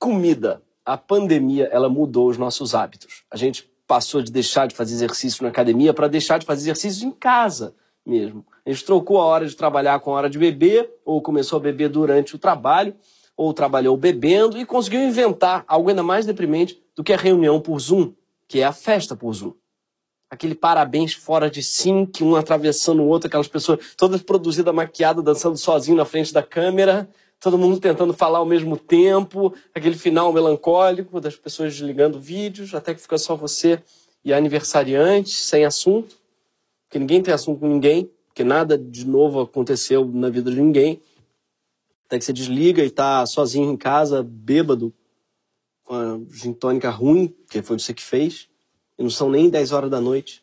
Comida. A pandemia, ela mudou os nossos hábitos. A gente passou de deixar de fazer exercício na academia para deixar de fazer exercício em casa mesmo. A gente trocou a hora de trabalhar com a hora de beber, ou começou a beber durante o trabalho, ou trabalhou bebendo e conseguiu inventar algo ainda mais deprimente do que a reunião por Zoom, que é a festa por Zoom. Aquele parabéns fora de sync, um atravessando o outro, aquelas pessoas todas produzidas, maquiadas, dançando sozinho na frente da câmera, todo mundo tentando falar ao mesmo tempo, aquele final melancólico das pessoas desligando vídeos, até que fica só você e a aniversariante, sem assunto, porque ninguém tem assunto com ninguém, porque nada de novo aconteceu na vida de ninguém, até que você desliga e tá sozinho em casa, bêbado, com a gin tônica ruim, que foi você que fez, e não são nem 10 horas da noite.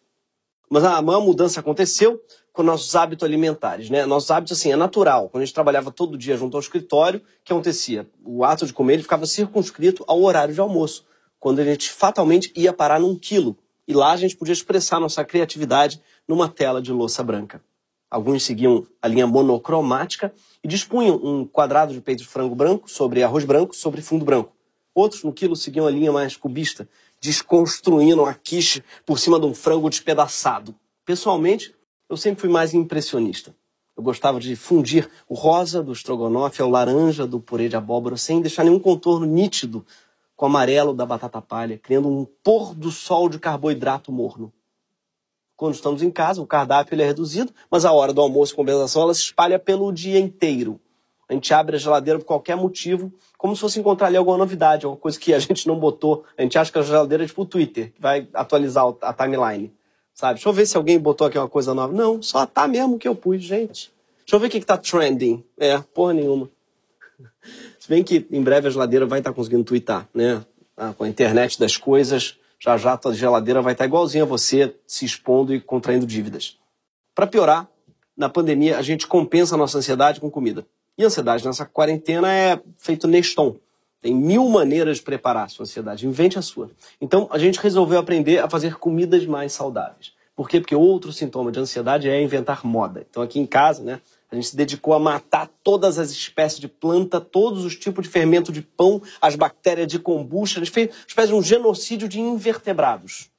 Mas a maior mudança aconteceu com nossos hábitos alimentares, né? Nossos hábitos, assim, é natural. Quando a gente trabalhava todo dia junto ao escritório, o que acontecia? O ato de comer ele ficava circunscrito ao horário de almoço, quando a gente fatalmente ia parar num quilo. E lá a gente podia expressar nossa criatividade numa tela de louça branca. Alguns seguiam a linha monocromática e dispunham um quadrado de peito de frango branco sobre arroz branco sobre fundo branco. Outros, no quilo, seguiam a linha mais cubista, desconstruindo uma quiche por cima de um frango despedaçado. Pessoalmente, eu sempre fui mais impressionista. Eu gostava de fundir o rosa do estrogonofe ao laranja do purê de abóbora sem deixar nenhum contorno nítido com o amarelo da batata palha, criando um pôr do sol de carboidrato morno. Quando estamos em casa, o cardápio ele é reduzido, mas a hora do almoço e compensação ela se espalha pelo dia inteiro. A gente abre a geladeira por qualquer motivo, como se fosse encontrar ali alguma novidade, alguma coisa que a gente não botou. A gente acha que a geladeira é tipo o Twitter, que vai atualizar a timeline. Sabe? Deixa eu ver se alguém botou aqui uma coisa nova. Não, só tá mesmo que eu pus, gente. Deixa eu ver o que tá trending. Porra nenhuma. Se bem que em breve a geladeira vai estar conseguindo twittar, né? Com a internet das coisas, já a tua geladeira vai estar igualzinha a você, se expondo e contraindo dívidas. Para piorar, na pandemia a gente compensa a nossa ansiedade com comida. E a ansiedade nessa quarentena é feito Neston. Tem 1000 maneiras de preparar a sua ansiedade. Invente a sua. Então, a gente resolveu aprender a fazer comidas mais saudáveis. Por quê? Porque outro sintoma de ansiedade é inventar moda. Então, aqui em casa, né, a gente se dedicou a matar todas as espécies de planta, todos os tipos de fermento de pão, as bactérias de kombucha. A gente fez uma espécie de um genocídio de invertebrados.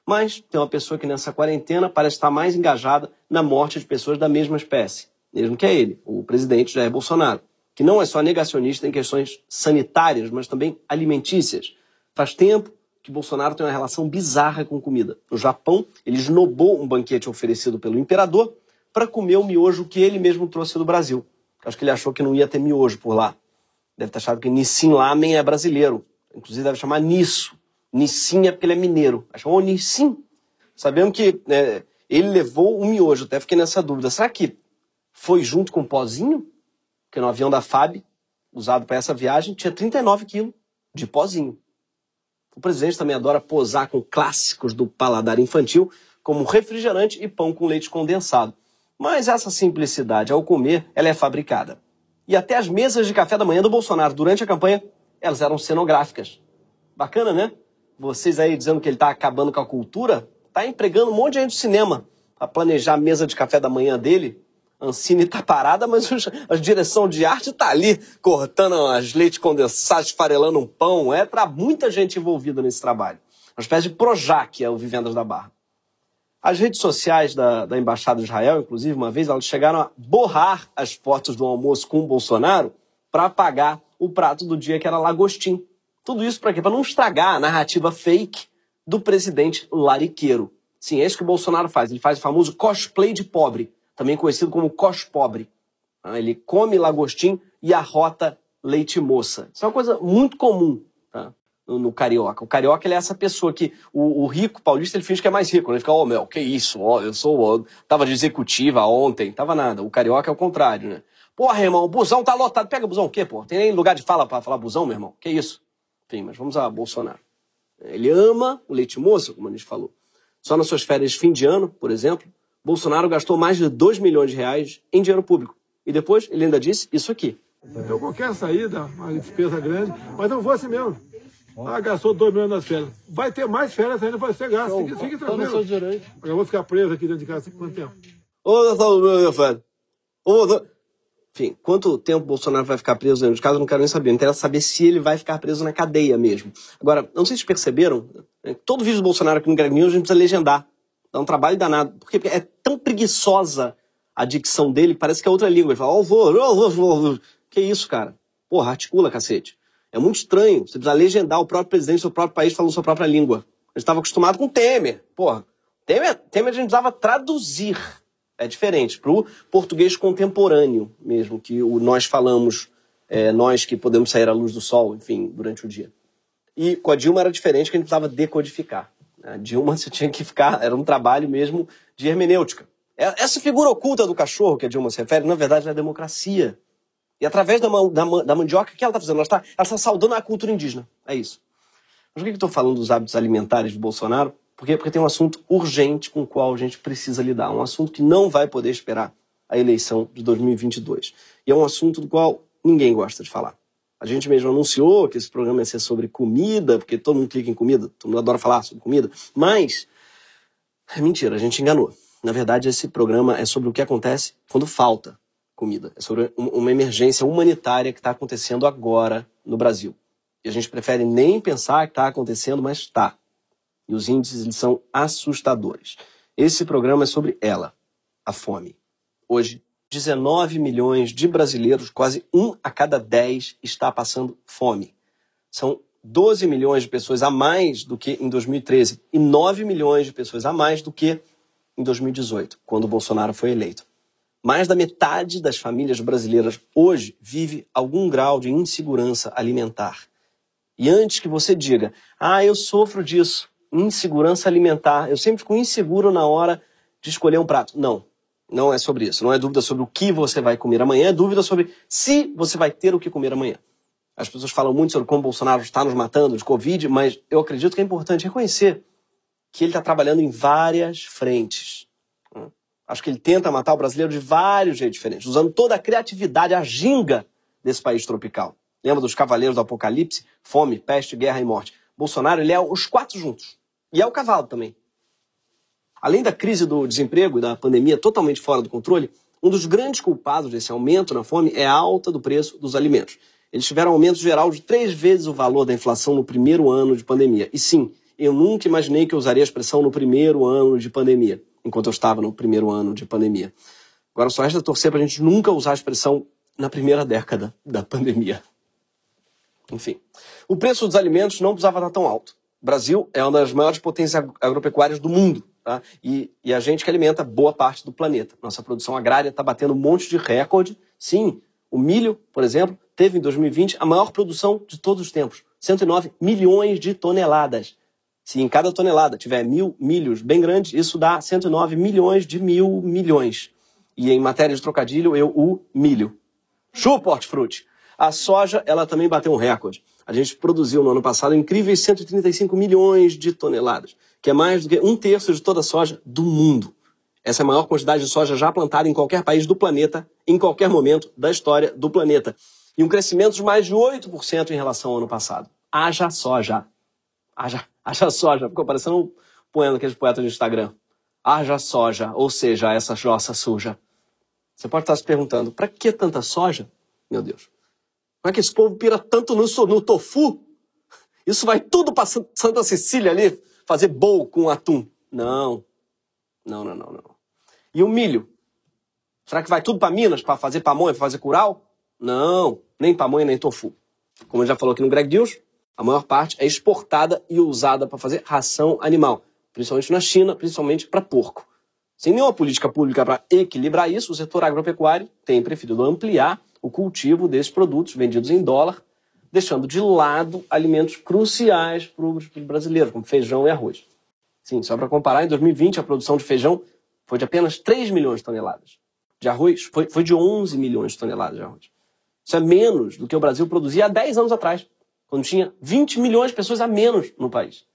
Mas tem uma pessoa que nessa quarentena parece estar mais engajada na morte de pessoas da mesma espécie. Mesmo que é ele, o presidente Jair Bolsonaro, que não é só negacionista em questões sanitárias, mas também alimentícias. Faz tempo que Bolsonaro tem uma relação bizarra com comida. No Japão, ele esnobou um banquete oferecido pelo imperador para comer o miojo que ele mesmo trouxe do Brasil. Acho que ele achou que não ia ter miojo por lá. Deve ter achado que Nissin Lamen é brasileiro. Inclusive deve chamar Nisso. Nissin é porque ele é mineiro. Achou Nissin. Sabemos que ele levou o miojo. Até fiquei nessa dúvida. Será que foi junto com o pozinho? Porque no avião da FAB, usado para essa viagem, tinha 39 quilos de pozinho. O presidente também adora posar com clássicos do paladar infantil, como refrigerante e pão com leite condensado. Mas essa simplicidade ao comer, ela é fabricada. E até as mesas de café da manhã do Bolsonaro, durante a campanha, elas eram cenográficas. Bacana, né? Vocês aí dizendo que ele está acabando com a cultura, está empregando um monte de gente do cinema para planejar a mesa de café da manhã dele. A Ancine tá parada, mas a direção de arte tá ali, cortando as leites condensadas, esfarelando um pão. Tá muita gente envolvida nesse trabalho. Uma espécie de Projac, é o Vivendas da Barra. As redes sociais da Embaixada de Israel, inclusive, uma vez, elas chegaram a borrar as fotos do almoço com o Bolsonaro para apagar o prato do dia, que era lagostim. Tudo isso para quê? Para não estragar a narrativa fake do presidente lariqueiro. Sim, é isso que o Bolsonaro faz. Ele faz o famoso cosplay de pobre, também conhecido como cospobre. Ele come lagostim e arrota leite moça. Isso é uma coisa muito comum, tá? no carioca. O carioca, ele é essa pessoa que o rico paulista, ele finge que é mais rico. Ele fica, meu, que isso? Tava de executiva ontem. Tava nada. O carioca é o contrário, né? Porra, irmão, o busão tá lotado. Pega busão o quê, pô? Tem nem lugar de fala pra falar busão, meu irmão? Que isso? Enfim, mas vamos a Bolsonaro. Ele ama o leite moça, como a gente falou. Só nas suas férias de fim de ano, por exemplo, Bolsonaro gastou mais de 2 milhões de reais em dinheiro público. E depois ele ainda disse isso aqui. Eu qualquer saída, uma despesa grande, mas não vou assim mesmo. Gastou 2 milhões nas férias. Vai ter mais férias ainda para ser gasto. Fique tranquilo. Eu vou ficar preso aqui dentro de casa quanto tempo? Ô, doutor, meu filho. Enfim, quanto tempo o Bolsonaro vai ficar preso dentro de casa, eu não quero nem saber. Não interessa saber se ele vai ficar preso na cadeia mesmo. Agora, não sei se vocês perceberam, todo vídeo do Bolsonaro aqui no Greg News a gente precisa legendar. Dá um trabalho danado. Por quê? Porque é tão preguiçosa a dicção dele que parece que é outra língua. Ele fala, que isso, cara? Porra, articula, cacete. É muito estranho. Você precisa legendar o próprio presidente do seu próprio país falando sua própria língua. A gente estava acostumado com Temer. Porra, Temer a gente precisava traduzir. É diferente, para o português contemporâneo mesmo, que nós falamos, nós que podemos sair à luz do sol, enfim, durante o dia. E com a Dilma era diferente, que a gente precisava decodificar. A Dilma você tinha que ficar, era um trabalho mesmo de hermenêutica. Essa figura oculta do cachorro que a Dilma se refere, na verdade, é a democracia. E através da mandioca, o que ela está fazendo? Ela está saudando a cultura indígena. É isso. Mas por que eu estou falando dos hábitos alimentares de Bolsonaro? Porque tem um assunto urgente com o qual a gente precisa lidar. Um assunto que não vai poder esperar a eleição de 2022. E é um assunto do qual ninguém gosta de falar. A gente mesmo anunciou que esse programa ia ser sobre comida, porque todo mundo clica em comida, todo mundo adora falar sobre comida. Mas, é mentira, a gente enganou. Na verdade, esse programa é sobre o que acontece quando falta comida. É sobre uma emergência humanitária que está acontecendo agora no Brasil. E a gente prefere nem pensar que está acontecendo, mas está. E os índices eles são assustadores. Esse programa é sobre ela, a fome. Hoje, 19 milhões de brasileiros, quase 1 a cada 10, está passando fome. São 12 milhões de pessoas a mais do que em 2013 e 9 milhões de pessoas a mais do que em 2018, quando o Bolsonaro foi eleito. Mais da metade das famílias brasileiras hoje vive algum grau de insegurança alimentar. E antes que você diga, eu sofro disso, insegurança alimentar, eu sempre fico inseguro na hora de escolher um prato. Não é sobre isso. Não é dúvida sobre o que você vai comer amanhã, é dúvida sobre se você vai ter o que comer amanhã. As pessoas falam muito sobre como o Bolsonaro está nos matando de Covid, mas eu acredito que é importante reconhecer que ele está trabalhando em várias frentes. Acho que ele tenta matar o brasileiro de vários jeitos diferentes, usando toda a criatividade, a ginga desse país tropical. Lembra dos Cavaleiros do Apocalipse? Fome, peste, guerra e morte. Bolsonaro, ele é os 4 juntos. E é o cavalo também. Além da crise do desemprego e da pandemia totalmente fora do controle, um dos grandes culpados desse aumento na fome é a alta do preço dos alimentos. Eles tiveram um aumento geral de 3 vezes o valor da inflação no primeiro ano de pandemia. E sim, eu nunca imaginei que eu usaria a expressão no primeiro ano de pandemia, enquanto eu estava no primeiro ano de pandemia. Agora só resta torcer para a gente nunca usar a expressão na primeira década da pandemia. Enfim, o preço dos alimentos não precisava estar tão alto. O Brasil é uma das maiores potências agropecuárias do mundo, tá? E a gente que alimenta boa parte do planeta. Nossa produção agrária está batendo um monte de recorde. Sim, o milho, por exemplo, teve em 2020 a maior produção de todos os tempos. 109 milhões de toneladas. Se em cada tonelada tiver 1.000 milhos bem grandes, isso dá 109 milhões de 1.000 milhões. E em matéria de trocadilho, o milho. Chupa, hortifruti! A soja, ela também bateu um recorde. A gente produziu no ano passado incríveis 135 milhões de toneladas, que é mais do que 1/3 de toda a soja do mundo. Essa é a maior quantidade de soja já plantada em qualquer país do planeta, em qualquer momento da história do planeta. E um crescimento de mais de 8% em relação ao ano passado. Haja soja. Haja soja. Ficou parecendo um poema daqueles poetas do Instagram. Haja soja, ou seja, essa jossa suja. Você pode estar se perguntando, para que tanta soja? Meu Deus. Como é que esse povo pira tanto no tofu? Isso vai tudo para Santa Cecília ali, fazer bowl com atum. Não. E o milho? Será que vai tudo para Minas, para fazer pamonha, para fazer curau? Não, nem pamonha, nem tofu. Como eu já falou aqui no Greg News, a maior parte é exportada e usada para fazer ração animal. Principalmente na China, principalmente para porco. Sem nenhuma política pública para equilibrar isso, o setor agropecuário tem preferido ampliar o cultivo desses produtos vendidos em dólar, deixando de lado alimentos cruciais para os brasileiros, como feijão e arroz. Sim, só para comparar, em 2020 a produção de feijão foi de apenas 3 milhões de toneladas. De arroz foi de 11 milhões de toneladas de arroz. Isso é menos do que o Brasil produzia há 10 anos atrás, quando tinha 20 milhões de pessoas a menos no país.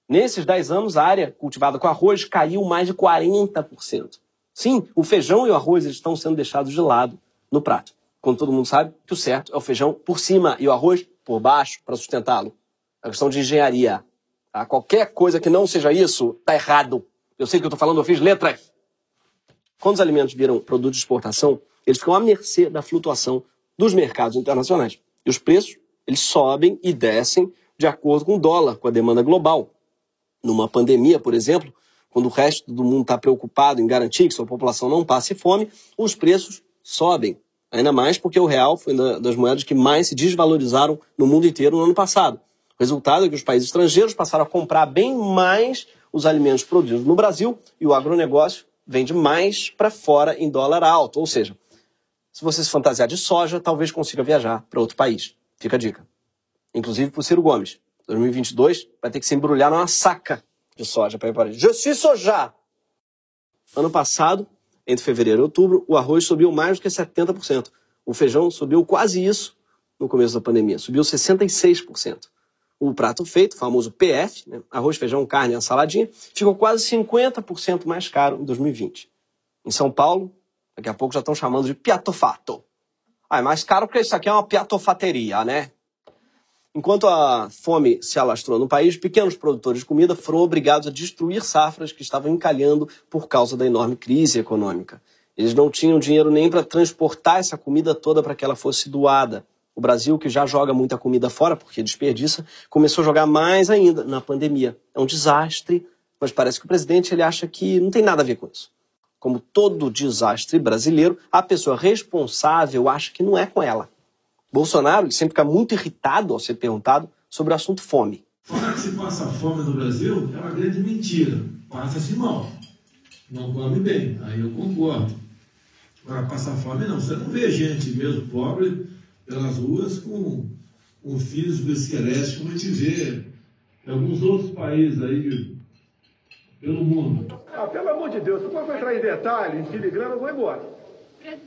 Nesses 10 anos, a área cultivada com arroz caiu mais de 40%. Sim, o feijão e o arroz eles estão sendo deixados de lado no prato. Quando todo mundo sabe que o certo é o feijão por cima e o arroz por baixo para sustentá-lo. É uma questão de engenharia. Tá? Qualquer coisa que não seja isso, está errado. Eu sei que eu estou falando, eu fiz letras. Quando os alimentos viram produto de exportação, eles ficam à mercê da flutuação dos mercados internacionais. E os preços, eles sobem e descem de acordo com o dólar, com a demanda global. Numa pandemia, por exemplo, quando o resto do mundo está preocupado em garantir que sua população não passe fome, os preços sobem. Ainda mais porque o real foi uma das moedas que mais se desvalorizaram no mundo inteiro no ano passado. O resultado é que os países estrangeiros passaram a comprar bem mais os alimentos produzidos no Brasil e o agronegócio vende mais para fora em dólar alto. Ou seja, se você se fantasiar de soja, talvez consiga viajar para outro país. Fica a dica. Inclusive para o Ciro Gomes. 2022 vai ter que se embrulhar numa saca de soja para ir para Paris. Je suis soja! Ano passado, entre fevereiro e outubro, o arroz subiu mais do que 70%. O feijão subiu quase isso no começo da pandemia. Subiu 66%. O prato feito, o famoso PF, né, arroz, feijão, carne e saladinha, ficou quase 50% mais caro em 2020. Em São Paulo, daqui a pouco já estão chamando de piatofato. Ah, é mais caro porque isso aqui é uma piatofateria, né? Enquanto a fome se alastrou no país, pequenos produtores de comida foram obrigados a destruir safras que estavam encalhando por causa da enorme crise econômica. Eles não tinham dinheiro nem para transportar essa comida toda para que ela fosse doada. O Brasil, que já joga muita comida fora, porque desperdiça, começou a jogar mais ainda na pandemia. É um desastre, mas parece que o presidente ele acha que não tem nada a ver com isso. Como todo desastre brasileiro, a pessoa responsável acha que não é com ela. Bolsonaro ele sempre fica muito irritado ao ser perguntado sobre o assunto fome. Falar que se passa fome no Brasil é uma grande mentira. Passa-se mal. Não come bem. Aí eu concordo. Agora, passar fome não. Você não vê gente mesmo pobre pelas ruas com físico esquelético como a gente vê em alguns outros países aí pelo mundo. Ah, pelo amor de Deus, se for entrar em detalhe, em filigrana, eu vou embora.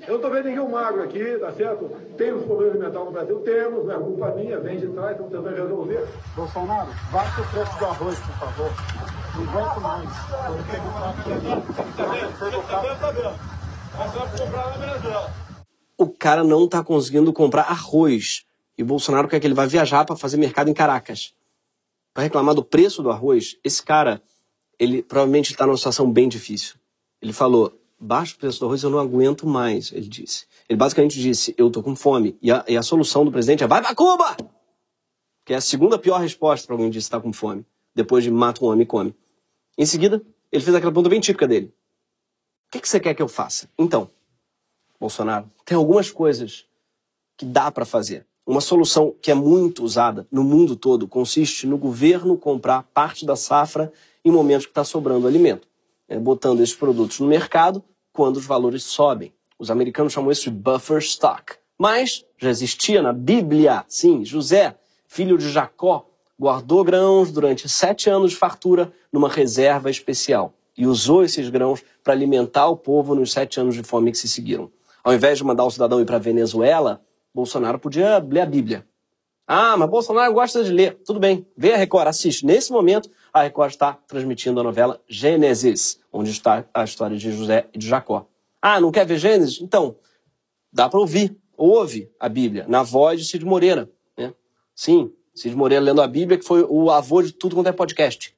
Eu não estou vendo ninguém magro aqui, tá certo? Temos problemas mentais no Brasil? Temos, não é culpa minha, vem de trás, estamos tentando resolver. Bolsonaro, baixa o preço do arroz, por favor. Não aguento mais. O cara não está conseguindo comprar arroz. E o Bolsonaro quer que ele vá viajar para fazer mercado em Caracas. Para reclamar do preço do arroz, esse cara, ele provavelmente está numa situação bem difícil. Ele falou, baixa o preço do arroz, eu não aguento mais, ele disse. Ele basicamente disse, eu tô com fome. E a solução do presidente é, vai pra Cuba! Que é a segunda pior resposta para alguém que disse que está com fome. Depois de mata um homem e come. Em seguida, ele fez aquela pergunta bem típica dele. O que você quer que eu faça? Então, Bolsonaro, tem algumas coisas que dá para fazer. Uma solução que é muito usada no mundo todo consiste no governo comprar parte da safra em momentos que está sobrando alimento. Botando esses produtos no mercado quando os valores sobem. Os americanos chamam isso de buffer stock. Mas já existia na Bíblia. Sim, José, filho de Jacó, guardou grãos durante 7 anos de fartura numa reserva especial e usou esses grãos para alimentar o povo nos 7 anos de fome que se seguiram. Ao invés de mandar o cidadão ir para a Venezuela, Bolsonaro podia ler a Bíblia. Ah, mas Bolsonaro gosta de ler. Tudo bem, vê a Record, assiste. Nesse momento, a Record está transmitindo a novela Gênesis, onde está a história de José e de Jacó. Ah, não quer ver Gênesis? Então, dá para ouvir. Ouve a Bíblia, na voz de Cid Moreira. Né? Sim, Cid Moreira lendo a Bíblia, que foi o avô de tudo quanto é podcast.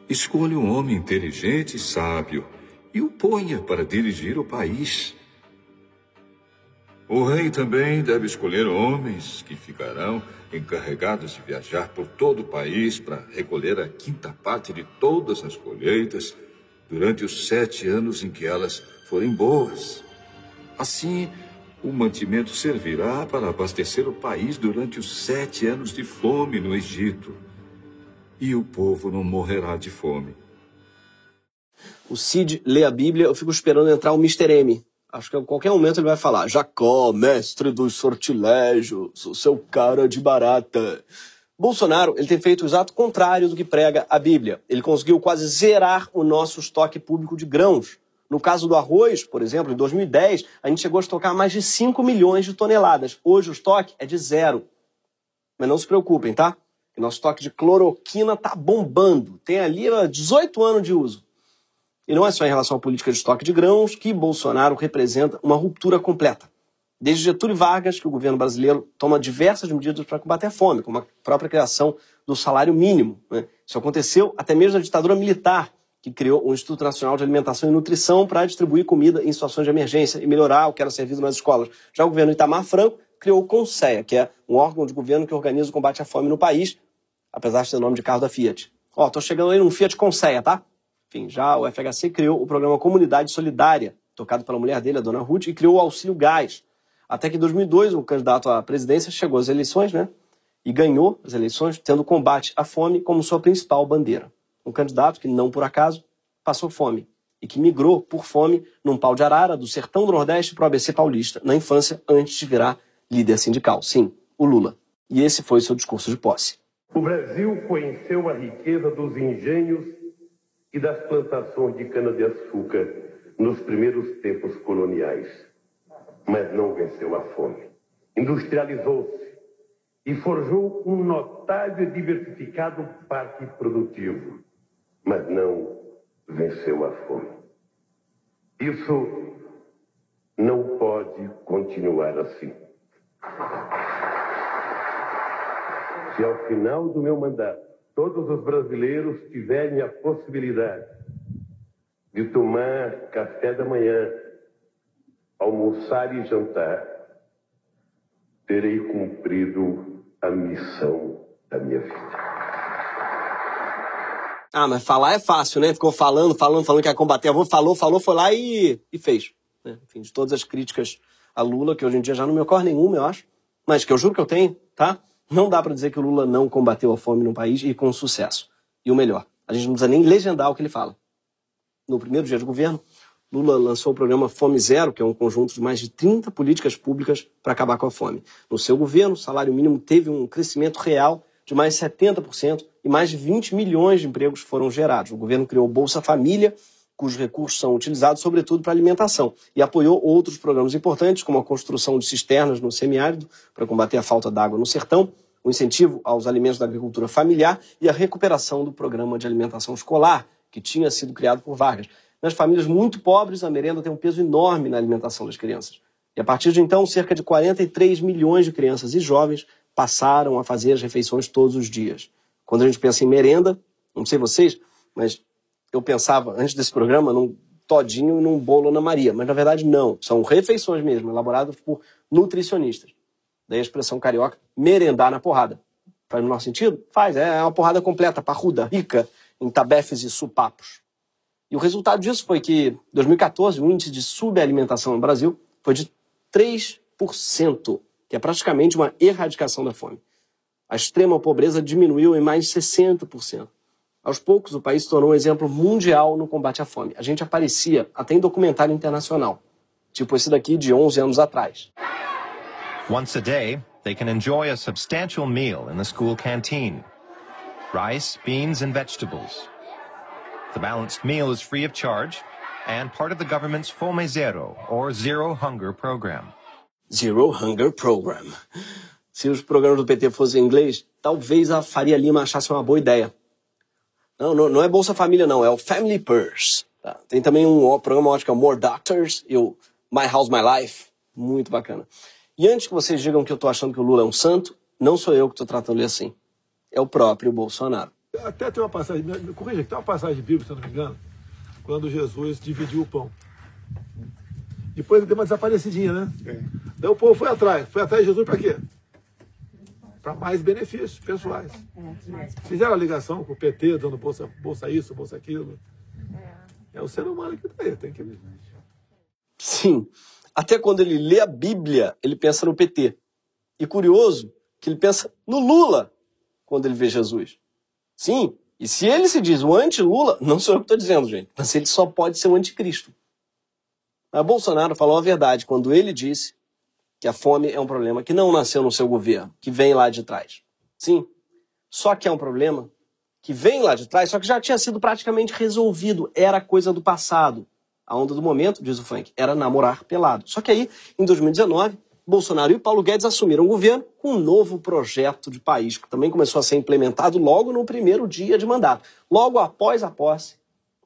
Escolha um homem inteligente e sábio e o ponha para dirigir o país. O rei também deve escolher homens que ficarão encarregados de viajar por todo o país para recolher a 5ª parte de todas as colheitas durante os 7 anos em que elas forem boas. Assim, o mantimento servirá para abastecer o país durante os 7 anos de fome no Egito. E o povo não morrerá de fome. O Cid lê a Bíblia, eu fico esperando entrar o Mr. M. Acho que a qualquer momento ele vai falar, Jacó, mestre dos sortilégios, o seu cara de barata. Bolsonaro ele tem feito o exato contrário do que prega a Bíblia. Ele conseguiu quase zerar o nosso estoque público de grãos. No caso do arroz, por exemplo, em 2010, a gente chegou a estocar mais de 5 milhões de toneladas. Hoje o estoque é de 0. Mas não se preocupem, tá? O nosso estoque de cloroquina tá bombando. Tem ali 18 anos de uso. E não é só em relação à política de estoque de grãos que Bolsonaro representa uma ruptura completa. Desde Getúlio Vargas, que o governo brasileiro toma diversas medidas para combater a fome, como a própria criação do salário mínimo. Né? Isso aconteceu até mesmo na ditadura militar, que criou o Instituto Nacional de Alimentação e Nutrição para distribuir comida em situações de emergência e melhorar o que era servido nas escolas. Já o governo Itamar Franco criou o CONSEA, que é um órgão de governo que organiza o combate à fome no país, apesar de ter o nome de carro da Fiat. Ó, tô chegando aí num Fiat CONSEA, tá? Enfim, já o FHC criou o programa Comunidade Solidária, tocado pela mulher dele, a dona Ruth, e criou o Auxílio Gás. Até que em 2002, o candidato à presidência chegou às eleições, né? E ganhou as eleições, tendo o combate à fome como sua principal bandeira. Um candidato que, não por acaso, passou fome e que migrou por fome num pau de arara do sertão do Nordeste para o ABC paulista, na infância, antes de virar líder sindical. Sim, o Lula. E esse foi o seu discurso de posse. O Brasil conheceu a riqueza dos engenhos e das plantações de cana-de-açúcar nos primeiros tempos coloniais, mas não venceu a fome. Industrializou-se e forjou um notável e diversificado parque produtivo, mas não venceu a fome. Isso não pode continuar assim. Se ao final do meu mandato todos os brasileiros tiverem a possibilidade de tomar café da manhã, almoçar e jantar, terei cumprido a missão da minha vida. Ah, mas falar é fácil, né? Ficou falando que ia combater a fome, falou, foi lá e fez. Né? Enfim, de todas as críticas a Lula, que hoje em dia já não me ocorre nenhuma, eu acho, mas que eu juro que eu tenho, tá? Não dá pra dizer que o Lula não combateu a fome no país e com sucesso. E o melhor, a gente não precisa nem legendar o que ele fala. No primeiro dia de governo, Lula lançou o programa Fome Zero, que é um conjunto de mais de 30 políticas públicas para acabar com a fome. No seu governo, o salário mínimo teve um crescimento real de mais de 70% e mais de 20 milhões de empregos foram gerados. O governo criou o Bolsa Família, cujos recursos são utilizados sobretudo para alimentação, e apoiou outros programas importantes, como a construção de cisternas no semiárido para combater a falta d'água no sertão, o incentivo aos alimentos da agricultura familiar e a recuperação do programa de alimentação escolar, que tinha sido criado por Vargas. Nas famílias muito pobres, a merenda tem um peso enorme na alimentação das crianças. E a partir de então, cerca de 43 milhões de crianças e jovens passaram a fazer as refeições todos os dias. Quando a gente pensa em merenda, não sei vocês, mas eu pensava, antes desse programa, num todinho e num bolo Ana Maria. Mas, na verdade, não. São refeições mesmo, elaboradas por nutricionistas. Daí a expressão carioca, merendar na porrada. Faz o menor sentido? Faz. É uma porrada completa, parruda, rica em tabefes e supapos. E o resultado disso foi que, em 2014, o índice de subalimentação no Brasil foi de 3%, que é praticamente uma erradicação da fome. A extrema pobreza diminuiu em mais de 60%. Aos poucos, o país se tornou um exemplo mundial no combate à fome. A gente aparecia até em documentário internacional, tipo esse daqui de 11 anos atrás. Once a day, they can enjoy a substantial meal in the school canteen. Rice, beans, and vegetables. The balanced meal is free of charge and part of the government's Fome Zero, or Zero Hunger Program. Zero Hunger Program. Se os programas do PT fossem em inglês, talvez a Faria Lima achasse uma boa ideia. Não é Bolsa Família, não. É o Family Purse. Tá? Tem também um programa ótimo que é o More Doctors e o My House, My Life. Muito bacana. E antes que vocês digam que eu tô achando que o Lula é um santo, não sou eu que tô tratando ele assim. É o próprio Bolsonaro. Até tem uma passagem, corrija, tem uma passagem bíblica, se eu não me engano, quando Jesus dividiu o pão. Depois ele deu uma desaparecidinha, né? Daí o povo foi atrás de Jesus para quê? Para mais benefícios pessoais. Fizeram a ligação com o PT, dando bolsa isso, bolsa aquilo. É o ser humano que tem que ver. Sim, até quando ele lê a Bíblia, ele pensa no PT. E curioso que ele pensa no Lula quando ele vê Jesus. Sim, e se ele se diz o anti-Lula, não sou eu que estou dizendo, gente, mas ele só pode ser o anticristo. Mas Bolsonaro falou a verdade quando ele disse que a fome é um problema que não nasceu no seu governo, que vem lá de trás. Sim, só que é um problema que vem lá de trás, só que já tinha sido praticamente resolvido, era coisa do passado. A onda do momento, diz o funk, era namorar pelado. Só que aí, em 2019, Bolsonaro e Paulo Guedes assumiram o governo com um novo projeto de país, que também começou a ser implementado logo no primeiro dia de mandato. Logo após a posse,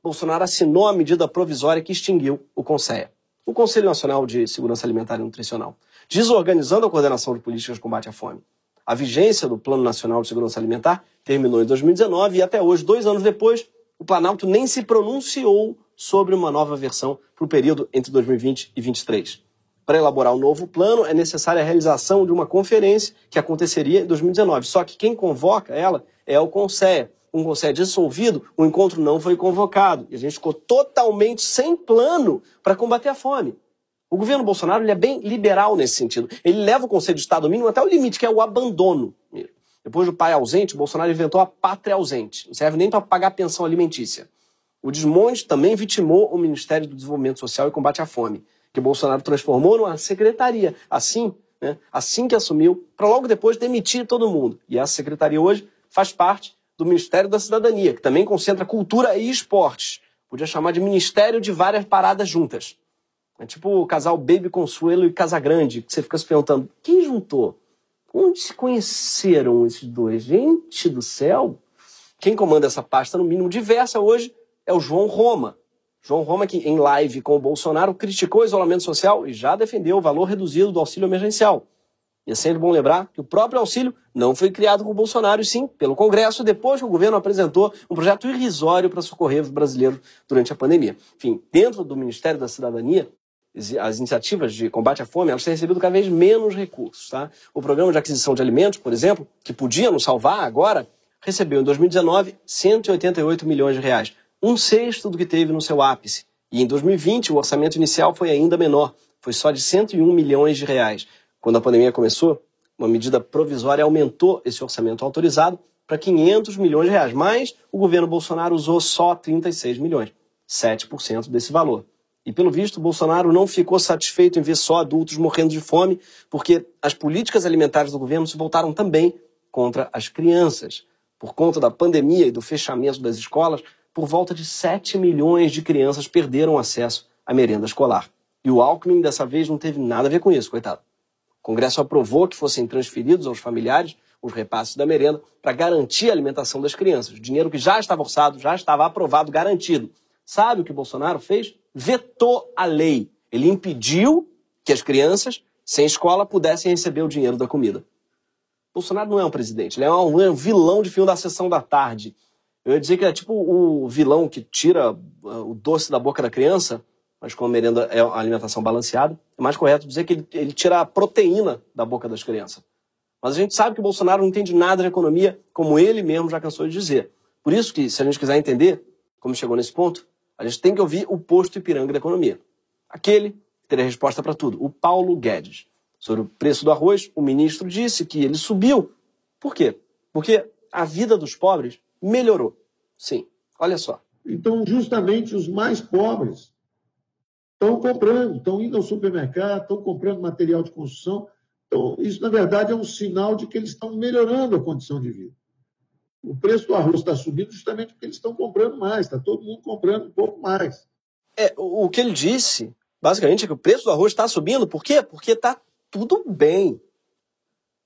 Bolsonaro assinou a medida provisória que extinguiu o CONSEA, o Conselho Nacional de Segurança Alimentar e Nutricional, desorganizando a coordenação de políticas de combate à fome. A vigência do Plano Nacional de Segurança Alimentar terminou em 2019 e até hoje, 2 anos depois, o Planalto nem se pronunciou sobre uma nova versão para o período entre 2020 e 2023. Para elaborar um novo plano, é necessária a realização de uma conferência que aconteceria em 2019. Só que quem convoca ela é o CONSEA. Um CONSEA dissolvido, o encontro não foi convocado. E a gente ficou totalmente sem plano para combater a fome. O governo Bolsonaro ele é bem liberal nesse sentido. Ele leva o Conselho de Estado mínimo até o limite, que é o abandono. Depois do pai ausente, Bolsonaro inventou a pátria ausente. Não serve nem para pagar pensão alimentícia. O desmonte também vitimou o Ministério do Desenvolvimento Social e Combate à Fome, que Bolsonaro transformou numa secretaria. Assim que assumiu, para logo depois demitir todo mundo. E essa secretaria hoje faz parte do Ministério da Cidadania, que também concentra cultura e esportes. Podia chamar de Ministério de várias paradas juntas. É tipo o casal Baby Consuelo e Casagrande, que você fica se perguntando, quem juntou? Onde se conheceram esses dois? Gente do céu! Quem comanda essa pasta, no mínimo diversa hoje, é o João Roma. João Roma, que em live com o Bolsonaro, criticou o isolamento social e já defendeu o valor reduzido do auxílio emergencial. E é sempre bom lembrar que o próprio auxílio não foi criado com o Bolsonaro, e sim pelo Congresso, depois que o governo apresentou um projeto irrisório para socorrer os brasileiros durante a pandemia. Enfim, dentro do Ministério da Cidadania, as iniciativas de combate à fome, elas têm recebido cada vez menos recursos. Tá? O programa de aquisição de alimentos, por exemplo, que podia nos salvar agora, recebeu em 2019 188 milhões de reais, um sexto do que teve no seu ápice. E em 2020 o orçamento inicial foi ainda menor, foi só de 101 milhões de reais. Quando a pandemia começou, uma medida provisória aumentou esse orçamento autorizado para 500 milhões de reais, mas o governo Bolsonaro usou só 36 milhões, 7% desse valor. E pelo visto, Bolsonaro não ficou satisfeito em ver só adultos morrendo de fome, porque as políticas alimentares do governo se voltaram também contra as crianças. Por conta da pandemia e do fechamento das escolas, por volta de 7 milhões de crianças perderam acesso à merenda escolar. E o Alckmin, dessa vez, não teve nada a ver com isso, coitado. O Congresso aprovou que fossem transferidos aos familiares os repasses da merenda para garantir a alimentação das crianças. Dinheiro que já estava orçado, já estava aprovado, garantido. Sabe o que o Bolsonaro fez? Vetou a lei. Ele impediu que as crianças, sem escola, pudessem receber o dinheiro da comida. Bolsonaro não é um presidente, ele é um vilão de filme da Sessão da Tarde. Eu ia dizer que é tipo o vilão que tira o doce da boca da criança, mas com a merenda é a alimentação balanceada. É mais correto dizer que ele tira a proteína da boca das crianças. Mas a gente sabe que o Bolsonaro não entende nada de economia, como ele mesmo já cansou de dizer. Por isso que, se a gente quiser entender como chegou nesse ponto, a gente tem que ouvir o posto Ipiranga da economia. Aquele que teria resposta para tudo, o Paulo Guedes. Sobre o preço do arroz, o ministro disse que ele subiu. Por quê? Porque a vida dos pobres melhorou. Sim, olha só. Então, justamente os mais pobres estão comprando, estão indo ao supermercado, estão comprando material de construção. Então, isso, na verdade, é um sinal de que eles estão melhorando a condição de vida. O preço do arroz está subindo justamente porque eles estão comprando mais, está todo mundo comprando um pouco mais. O que ele disse, basicamente, é que o preço do arroz está subindo. Por quê? Porque está tudo bem. O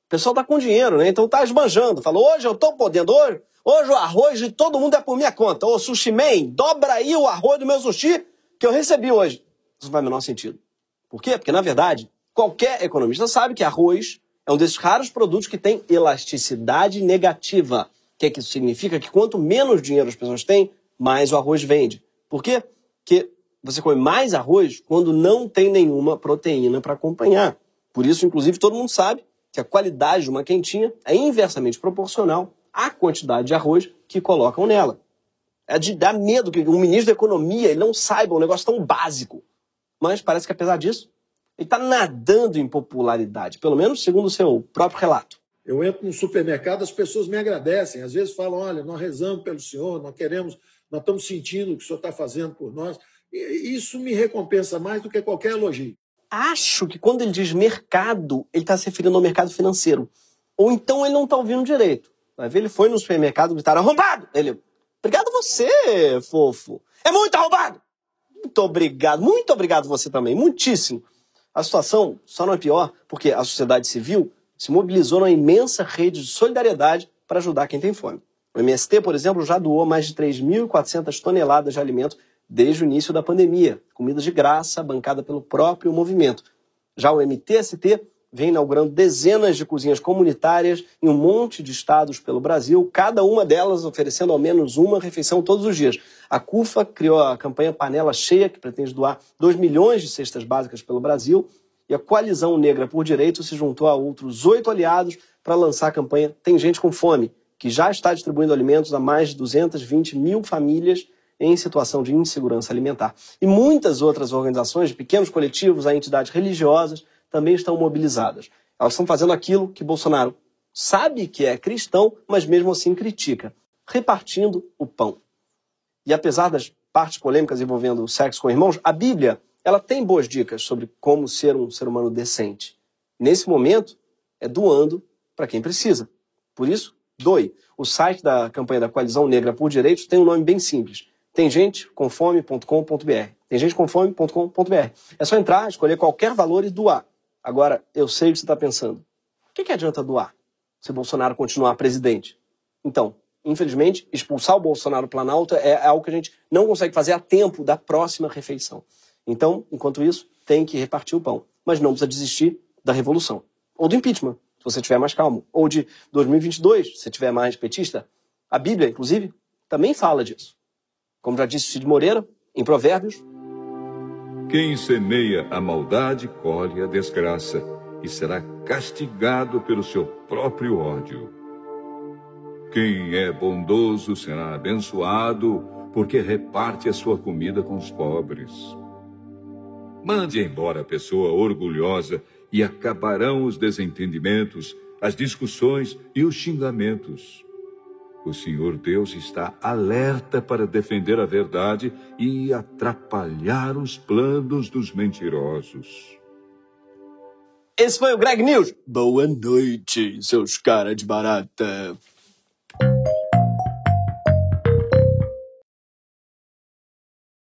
pessoal está com dinheiro, né? Então está esbanjando. Falou, hoje eu estou podendo, hoje o arroz de todo mundo é por minha conta. Ô, Sushi Man, dobra aí o arroz do meu sushi que eu recebi hoje. Isso não faz o menor sentido. Por quê? Porque, na verdade, qualquer economista sabe que arroz é um desses raros produtos que tem elasticidade negativa. O que é que isso significa? Que quanto menos dinheiro as pessoas têm, mais o arroz vende. Por quê? Porque você come mais arroz quando não tem nenhuma proteína para acompanhar. Por isso, inclusive, todo mundo sabe que a qualidade de uma quentinha é inversamente proporcional à quantidade de arroz que colocam nela. É de dar medo que um ministro da Economia ele não saiba um negócio tão básico. Mas parece que, apesar disso, ele está nadando em popularidade, pelo menos segundo o seu próprio relato. Eu entro no supermercado, as pessoas me agradecem. Às vezes falam, olha, nós rezamos pelo senhor, nós estamos sentindo o que o senhor está fazendo por nós. E isso me recompensa mais do que qualquer elogio. Acho que quando ele diz mercado, ele está se referindo ao mercado financeiro. Ou então ele não está ouvindo direito. Vai ver, ele foi no supermercado e gritaram, arrombado! Ele, obrigado você, fofo. É muito arrombado! Muito obrigado você também, muitíssimo. A situação só não é pior porque a sociedade civil se mobilizou numa imensa rede de solidariedade para ajudar quem tem fome. O MST, por exemplo, já doou mais de 3.400 toneladas de alimento desde o início da pandemia, comida de graça bancada pelo próprio movimento. Já o MTST vem inaugurando dezenas de cozinhas comunitárias em um monte de estados pelo Brasil, cada uma delas oferecendo ao menos uma refeição todos os dias. A CUFA criou a campanha Panela Cheia, que pretende doar 2 milhões de cestas básicas pelo Brasil, e a Coalizão Negra por Direitos se juntou a outros 8 aliados para lançar a campanha Tem Gente com Fome, que já está distribuindo alimentos a mais de 220 mil famílias em situação de insegurança alimentar. E muitas outras organizações, de pequenos coletivos, a entidades religiosas, também estão mobilizadas. Elas estão fazendo aquilo que Bolsonaro sabe que é cristão, mas mesmo assim critica, repartindo o pão. E apesar das partes polêmicas envolvendo o sexo com irmãos, a Bíblia ela tem boas dicas sobre como ser um ser humano decente. Nesse momento, é doando para quem precisa. Por isso, doe. O site da campanha da Coalizão Negra por Direitos tem um nome bem simples. temgentecomfome.com.br. temgentecomfome.com.br. É só entrar, escolher qualquer valor e doar. Agora, eu sei o que você está pensando. O que adianta doar se Bolsonaro continuar presidente? Então, infelizmente, expulsar o Bolsonaro do Planalto é algo que a gente não consegue fazer a tempo da próxima refeição. Então, enquanto isso, tem que repartir o pão. Mas não precisa desistir da revolução. Ou do impeachment, se você estiver mais calmo. Ou de 2022, se você estiver mais petista. A Bíblia, inclusive, também fala disso. Como já disse Cid Moreira, em Provérbios, quem semeia a maldade colhe a desgraça e será castigado pelo seu próprio ódio. Quem é bondoso será abençoado, porque reparte a sua comida com os pobres. Mande embora a pessoa orgulhosa e acabarão os desentendimentos, as discussões e os xingamentos. O Senhor Deus está alerta para defender a verdade e atrapalhar os planos dos mentirosos. Esse foi o Greg News. Boa noite, seus cara de barata.